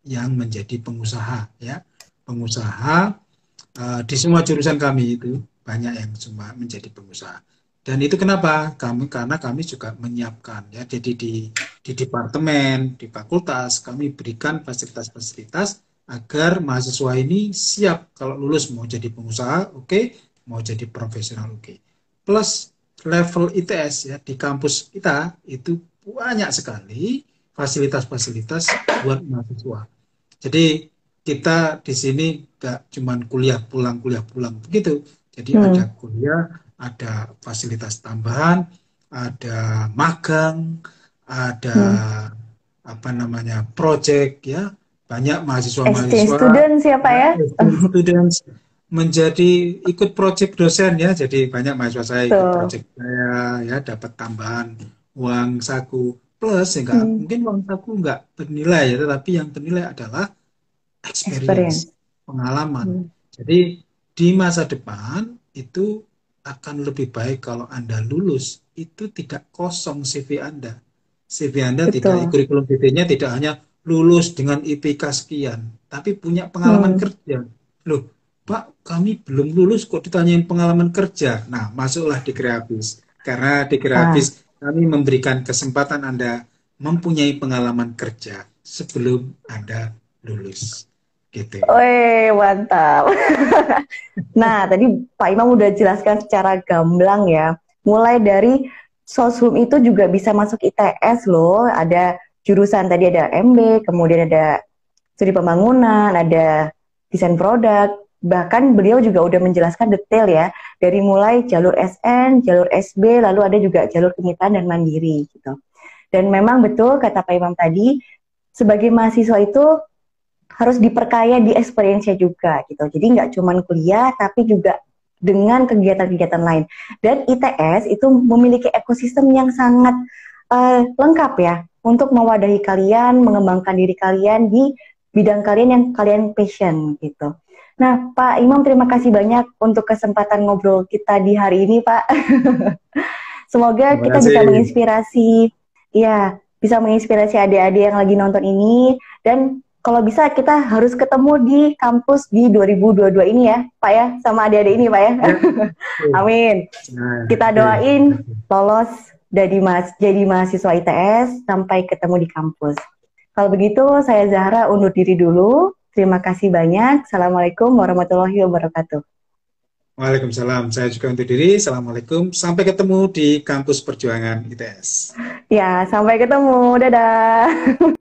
yang menjadi pengusaha, ya, pengusaha di semua jurusan kami itu banyak yang cuma menjadi pengusaha. Dan itu kenapa? Karena kami juga menyiapkan, ya, jadi di departemen, di fakultas kami berikan fasilitas-fasilitas agar mahasiswa ini siap kalau lulus mau jadi pengusaha, oke, mau jadi profesional, oke. Plus level ITS ya di kampus kita itu banyak sekali fasilitas-fasilitas buat mahasiswa. Jadi kita di sini gak cuman kuliah pulang begitu. Jadi ada Hmm. kuliah, ada fasilitas tambahan, ada magang, ada Hmm. apa namanya project ya. Banyak Exchange mahasiswa-mahasiswa student siapa ya, ya? exchange students menjadi ikut project dosen ya. Jadi banyak mahasiswa saya ikut Tuh. project saya ya dapat tambahan uang saku plus sehingga Hmm. mungkin uang saku nggak bernilai ya, tetapi yang bernilai adalah experience, Experience. pengalaman. Hmm. Jadi di masa depan itu akan lebih baik kalau Anda lulus itu tidak kosong CV Anda. CV Anda tidak, Betul. kurikulum vitae-nya tidak hanya lulus dengan IPK sekian, tapi punya pengalaman Hmm. kerja. Loh, Pak, kami belum lulus kok ditanyain pengalaman kerja. Nah, masuklah di Kreabis. Karena di Ah. Kreabis kami memberikan kesempatan Anda mempunyai pengalaman kerja sebelum Anda lulus. Gitu. Wih, mantap. Nah, tadi Pak Imam udah jelaskan secara gamblang ya. Mulai dari Soshum itu juga bisa masuk ITS loh. Ada jurusan tadi ada MB, kemudian ada studi pembangunan, ada desain produk. Bahkan beliau juga udah menjelaskan detail ya. Dari mulai jalur SN, jalur SB, lalu ada juga jalur kemitraan dan mandiri gitu. Dan memang betul kata Pak Imam tadi, sebagai mahasiswa itu harus diperkaya di experience-nya juga gitu. Jadi nggak cuma kuliah, tapi juga dengan kegiatan-kegiatan lain. Dan ITS itu memiliki ekosistem yang sangat lengkap ya untuk mewadahi kalian, mengembangkan diri kalian di bidang kalian yang kalian passion gitu. Nah, Pak Imam, terima kasih banyak untuk kesempatan ngobrol kita di hari ini, Pak. Semoga Terima kita kasih. bisa menginspirasi, ya, bisa menginspirasi adik-adik yang lagi nonton ini. Dan kalau bisa kita harus ketemu di kampus di 2022 ini ya, Pak ya, sama adik-adik ini, Pak ya. Ya. Amin. Nah, Kita doain lolos jadi mahasiswa ITS sampai ketemu di kampus. Kalau begitu, saya Zahra undur diri dulu. Terima kasih banyak. Assalamualaikum warahmatullahi wabarakatuh. Waalaikumsalam. Saya juga undur diri. Assalamualaikum. Sampai ketemu di kampus perjuangan ITS. Ya, sampai ketemu. Dadah.